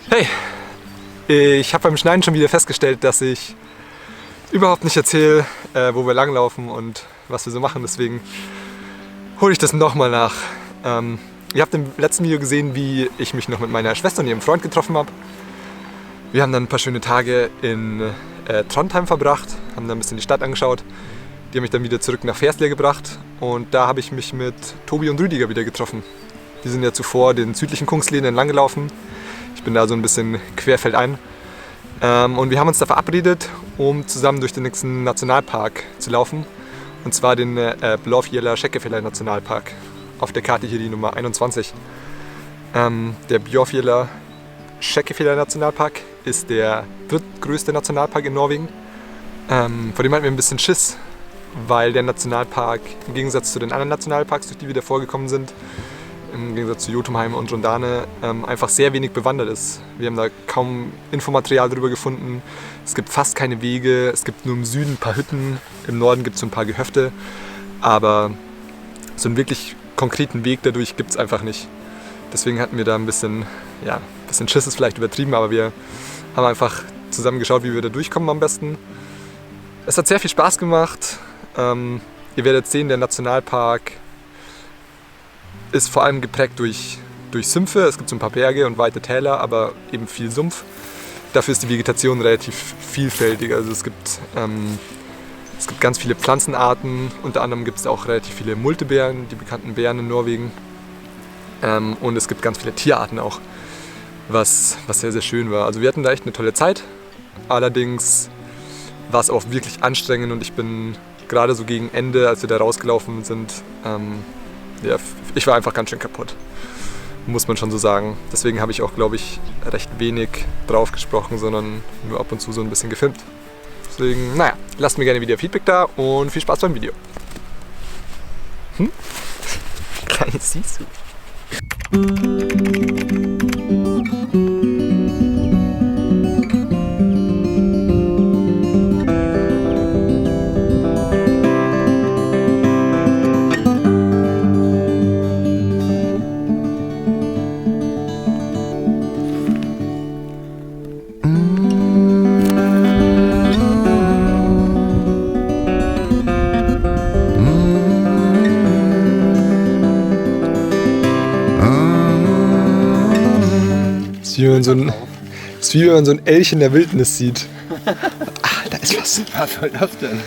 Hey, ich habe beim Schneiden schon wieder festgestellt, dass ich überhaupt nicht erzähle, wo wir langlaufen und was wir so machen. Deswegen hole ich das nochmal nach. Ihr habt im letzten Video gesehen, wie ich mich noch mit meiner Schwester und ihrem Freund getroffen habe. Wir haben dann ein paar schöne Tage in Trondheim verbracht, haben dann ein bisschen die Stadt angeschaut. Die haben mich dann wieder zurück nach Ferslehr gebracht und da habe ich mich mit Tobi und Rüdiger wieder getroffen. Die sind ja zuvor den südlichen Kungsleden entlang gelaufen. Ich bin da so ein bisschen querfeldein. Und wir haben uns da verabredet, um zusammen durch den nächsten Nationalpark zu laufen. Und zwar den Blåfjella-Skjeggefjella Nationalpark. Auf der Karte hier die Nummer 21. Der Blåfjella-Skjeggefjella Nationalpark ist der drittgrößte Nationalpark in Norwegen. Vor dem hatten wir ein bisschen Schiss, weil der Nationalpark im Gegensatz zu den anderen Nationalparks, durch die wir davor gekommen sind, im Gegensatz zu Jotunheim und Rondane, einfach sehr wenig bewandert ist. Wir haben da kaum Infomaterial darüber gefunden. Es gibt fast keine Wege, es gibt nur im Süden ein paar Hütten, im Norden gibt es so ein paar Gehöfte, aber so einen wirklich konkreten Weg dadurch gibt es einfach nicht. Deswegen hatten wir da ein bisschen Schiss ist vielleicht übertrieben, aber wir haben einfach zusammen geschaut, wie wir da durchkommen am besten. Es hat sehr viel Spaß gemacht. Ihr werdet sehen, der Nationalpark ist vor allem geprägt durch Sümpfe. Es gibt so ein paar Berge und weite Täler, aber eben viel Sumpf. Dafür ist die Vegetation relativ vielfältig. Also es gibt ganz viele Pflanzenarten. Unter anderem gibt es auch relativ viele Multebeeren, die bekannten Bären in Norwegen. Und es gibt ganz viele Tierarten auch, was sehr, sehr schön war. Also wir hatten da echt eine tolle Zeit. Allerdings war es auch wirklich anstrengend und ich bin gerade so gegen Ende, als wir da rausgelaufen sind, ich war einfach ganz schön kaputt, muss man schon so sagen. Deswegen habe ich auch, glaube ich, recht wenig drauf gesprochen, sondern nur ab und zu so ein bisschen gefilmt. Deswegen, naja, lasst mir gerne wieder Feedback da und viel Spaß beim Video. Kleines Sisu. Das ist wie wenn man so ein Elch in der Wildnis sieht. Ah, da ist was. Was soll das denn?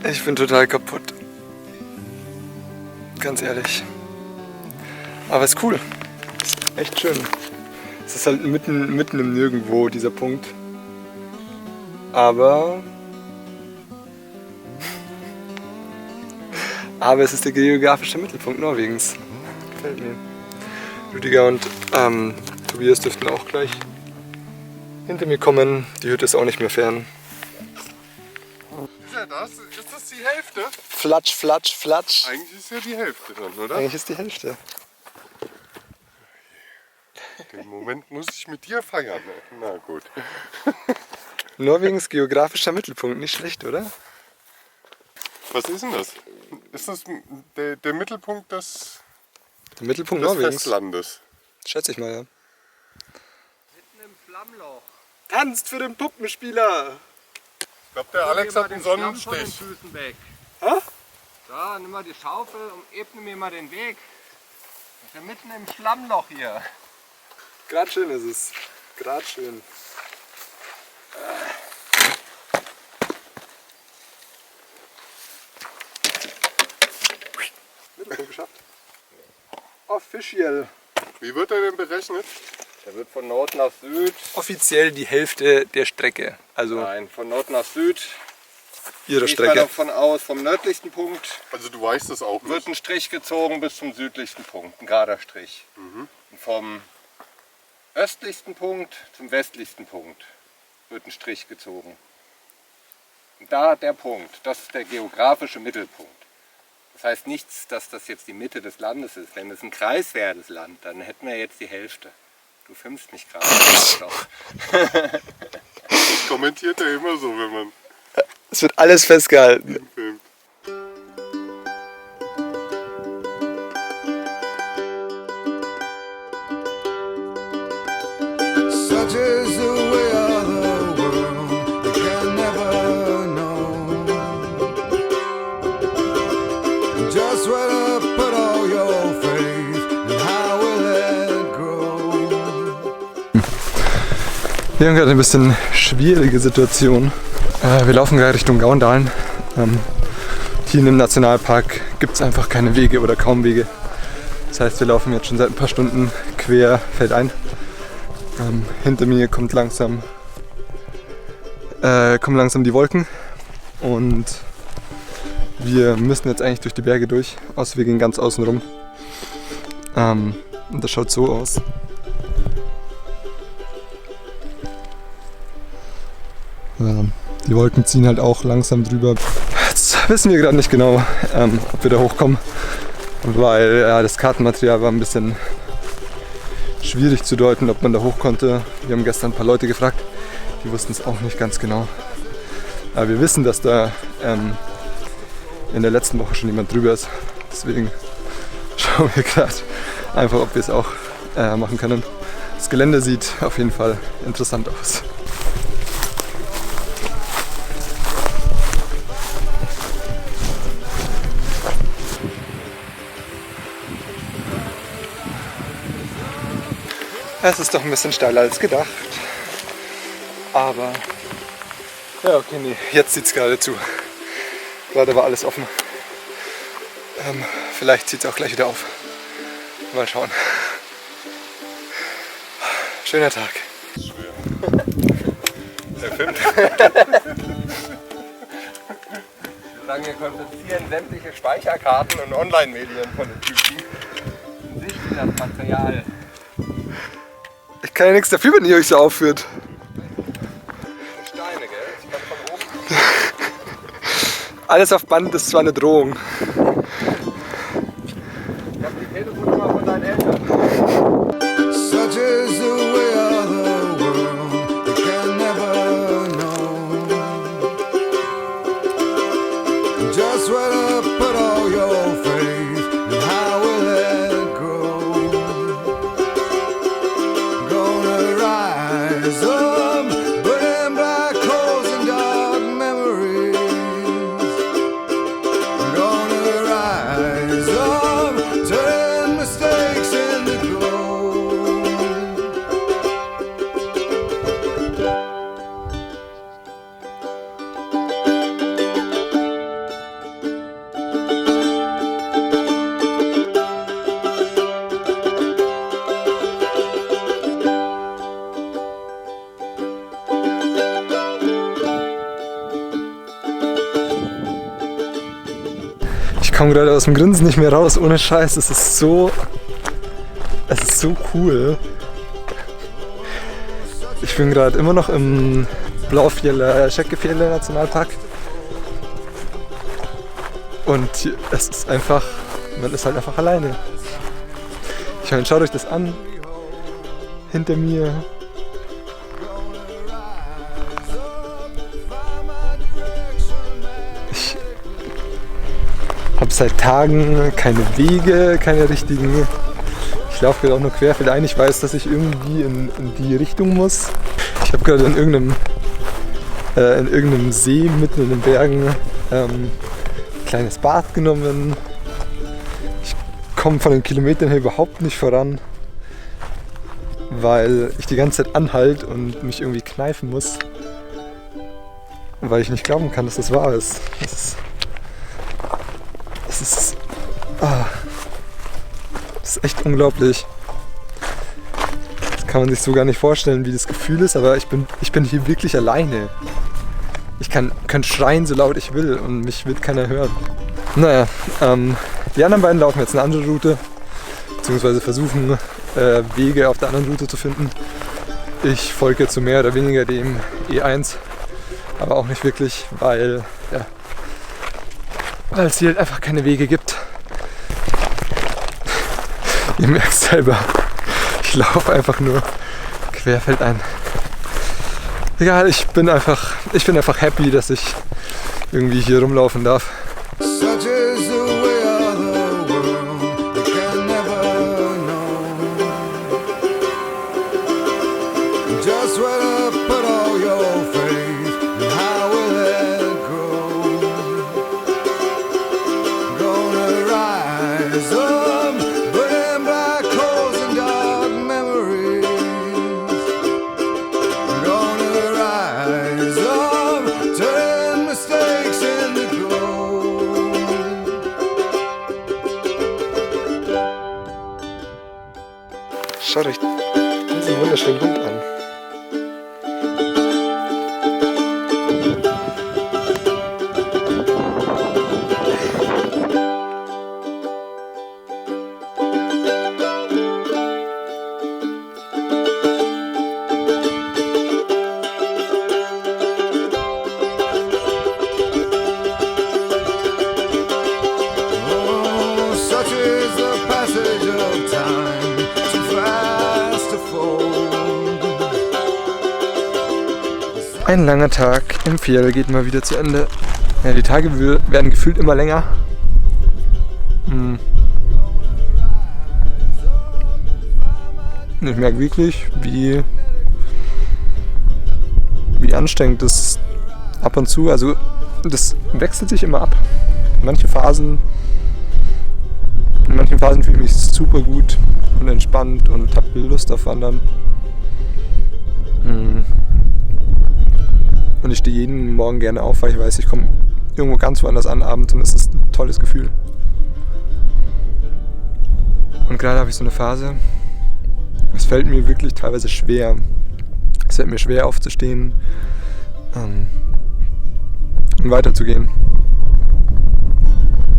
Ich bin total kaputt. Ganz ehrlich. Aber es ist cool. Echt schön. Es ist halt mitten im Nirgendwo, dieser Punkt. Aber es ist der geografische Mittelpunkt Norwegens. Gefällt mir. Rüdiger und Tobias dürften auch gleich hinter mir kommen. Die Hütte ist auch nicht mehr fern. Ist ja das? Ist das die Hälfte? Flatsch, flatsch, flatsch. Eigentlich ist ja die Hälfte dann, oder? Eigentlich ist die Hälfte. Den Moment muss ich mit dir feiern. Na gut. Norwegens geografischer Mittelpunkt, nicht schlecht, oder? Was ist denn das? Ist das der Mittelpunkt des Der Mittelpunkt Norwegens. Festlandes? Schätze ich mal, ja. Mitten im Schlammloch. Tanzt für den Puppenspieler! Ich glaube, der Alex hat einen Sonnenstich. Füßen weg. Hä? So, nimm mal die Schaufel und ebne mir mal den Weg. Ich bin mitten im Schlammloch hier. Gerade schön ist es. Gerade schön. Mittelpunkt geschafft. Official. Wie wird er denn berechnet? Der wird von Nord nach Süd. Offiziell die Hälfte der Strecke. Also Nein, von Nord nach Süd. ihre Geht man Strecke. davon aus, vom nördlichsten Punkt Also du weißt es auch wird nicht. ein Strich gezogen bis zum südlichsten Punkt, ein gerader Strich. Und vom östlichsten Punkt zum westlichsten Punkt wird ein Strich gezogen. Und da der Punkt, das ist der geografische Mittelpunkt. Das heißt nichts, dass das jetzt die Mitte des Landes ist. Wenn es ein Kreis wäre, das Land, dann hätten wir jetzt die Hälfte. Du filmst mich gerade. Das kommentiert er immer so, wenn man Es wird alles festgehalten. filmt. Such is the way of the world, you can never know just where to put all your faith and how will it grow. Wir haben gerade ein bisschen schwierige Situation. Wir laufen gerade Richtung Gaundalen. Hier in dem Nationalpark gibt es einfach keine Wege oder kaum Wege. Das heißt, wir laufen jetzt schon seit ein paar Stunden quer feldein. Hinter mir kommen langsam die Wolken und wir müssen jetzt eigentlich durch die Berge durch, außer wir gehen ganz außen rum. Und das schaut so aus. Ja, die Wolken ziehen halt auch langsam drüber. Jetzt wissen wir gerade nicht genau, ob wir da hochkommen, weil das Kartenmaterial war ein bisschen schwierig zu deuten, ob man da hoch konnte. Wir haben gestern ein paar Leute gefragt, die wussten es auch nicht ganz genau. Aber wir wissen, dass da in der letzten Woche schon jemand drüber ist. Deswegen schauen wir gerade einfach, ob wir es auch machen können. Das Gelände sieht auf jeden Fall interessant aus. Es ist doch ein bisschen steiler als gedacht. Aber ja, okay, nee, jetzt sieht es gerade zu. Gerade war alles offen. Vielleicht zieht es auch gleich wieder auf. Mal schauen. Schöner Tag. Der filmt. Sagen wir konfiszieren sämtliche Speicherkarten und Online-Medien von den Typen. Sichten das Material. Ich kann ja nichts dafür, wenn ihr euch so aufführt. Steine, gell? Ich kann von oben. Alles auf Band ist zwar eine Drohung. Ich hab die Telefonnummer von deinen Eltern. Such is the way of the world, you can never know just where to put all your faith and how will it grow. Gonna rise up, burning black holes and dark memories. Gonna rise up, turn mistakes into gold. Ich komme gerade aus dem Grinsen nicht mehr raus, ohne Scheiß. Es ist so cool. Ich bin gerade immer noch im Blaufjellet Nationalpark. Und hier, es ist einfach, man ist halt einfach alleine. Ich meine, schaut euch das an. hinter mir. Ich habe seit Tagen keine Wege, keine richtigen. Ich laufe gerade auch nur querfeldein. Ich weiß, dass ich irgendwie in die Richtung muss. Ich habe gerade in irgendeinem See mitten in den Bergen ein kleines Bad genommen. Ich komme von den Kilometern her überhaupt nicht voran, weil ich die ganze Zeit anhalte und mich irgendwie kneifen muss, weil ich nicht glauben kann, dass das wahr ist. Das ist echt unglaublich. Das kann man sich so gar nicht vorstellen, wie das Gefühl ist, aber ich bin hier wirklich alleine. Ich kann schreien, so laut ich will, und mich wird keiner hören. Naja, die anderen beiden laufen jetzt eine andere Route, beziehungsweise versuchen Wege auf der anderen Route zu finden. Ich folge zu mehr oder weniger dem E1, aber auch nicht wirklich, weil es hier halt einfach keine Wege gibt. Ihr merkt selber, ich laufe einfach nur querfeldein. Egal, ich bin einfach happy, dass ich irgendwie hier rumlaufen darf. Such is the way of the world, you can never know. Just when I put all your faith, and how will it grow? Gonna rise up, burning black holes and dark memories. Gonna rise up, turn mistakes into gold. Schaut euch diesen wunderschönen Hund an. Oh, such is the passage of time, too fast to fold. Ein langer Tag im Fjell geht mal wieder zu Ende. Ja, die Tage werden gefühlt immer länger. Ich merke wirklich, wie anstrengend das ab und zu, also das wechselt sich immer ab. In manchen Phasen fühle ich mich super gut und entspannt und habe Lust auf Wandern. Und ich stehe jeden Morgen gerne auf, weil ich weiß, ich komme irgendwo ganz woanders an abends, und das ist ein tolles Gefühl. Und gerade habe ich so eine Phase, es fällt mir wirklich teilweise schwer. Es fällt mir schwer aufzustehen und weiterzugehen.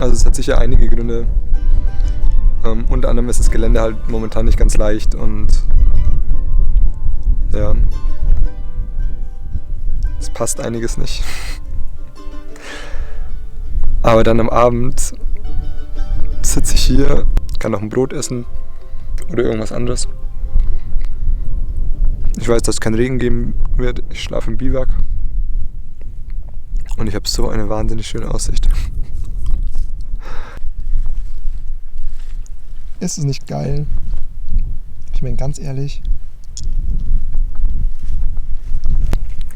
Also es hat sicher einige Gründe. Unter anderem ist das Gelände halt momentan nicht ganz leicht, und ja, es passt einiges nicht. Aber dann am Abend sitze ich hier, kann noch ein Brot essen oder irgendwas anderes. Ich weiß, dass es keinen Regen geben wird. Ich schlafe im Biwak. Und ich habe so eine wahnsinnig schöne Aussicht. Ist es nicht geil? Ich meine, ganz ehrlich.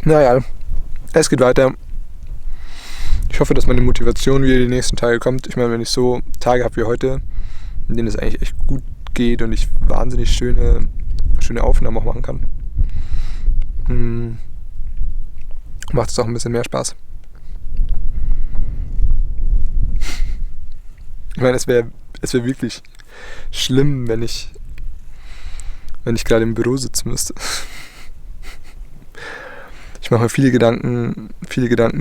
Naja, es geht weiter. Ich hoffe, dass meine Motivation wieder die nächsten Tage kommt. Ich meine, wenn ich so Tage habe wie heute, in denen es eigentlich echt gut geht und ich wahnsinnig schöne Aufnahmen auch machen kann, macht es auch ein bisschen mehr Spaß. Ich meine, es wär wirklich schlimm, wenn ich gerade im Büro sitzen müsste. Ich mache mir viele Gedanken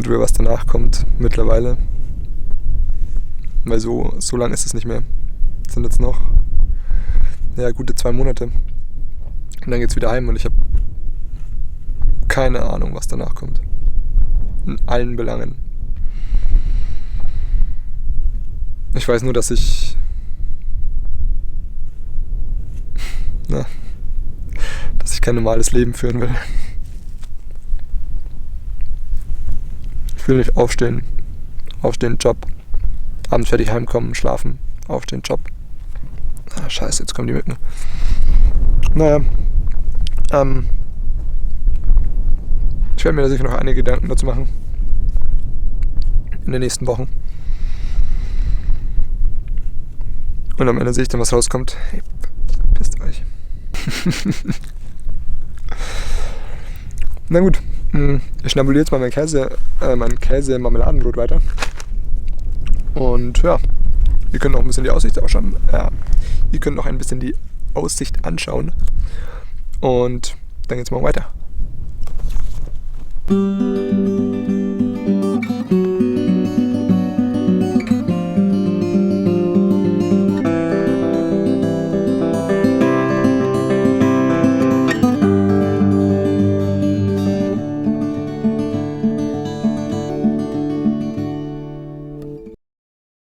drüber, was danach kommt mittlerweile. Weil so lang ist es nicht mehr. Es sind jetzt noch gute 2 Monate. Und dann geht's wieder heim, und ich habe keine Ahnung, was danach kommt. In allen Belangen. Ich weiß nur, dass kein normales Leben führen will. Ich will nicht aufstehen, Job, abends fertig heimkommen, schlafen, aufstehen, Job. Ah, scheiße, jetzt kommen die Mücken. Naja, ich werde mir da sicher noch einige Gedanken dazu machen. In den nächsten Wochen. Und am Ende sehe ich dann, was rauskommt. Hey, pisst euch. Na gut, ich schnabuliere jetzt mal mein Käse-Marmeladenbrot weiter. Und ja, ihr könnt noch ein bisschen die Aussicht ausschauen. Ihr könnt noch ein bisschen die Aussicht anschauen. Und dann geht's morgen weiter.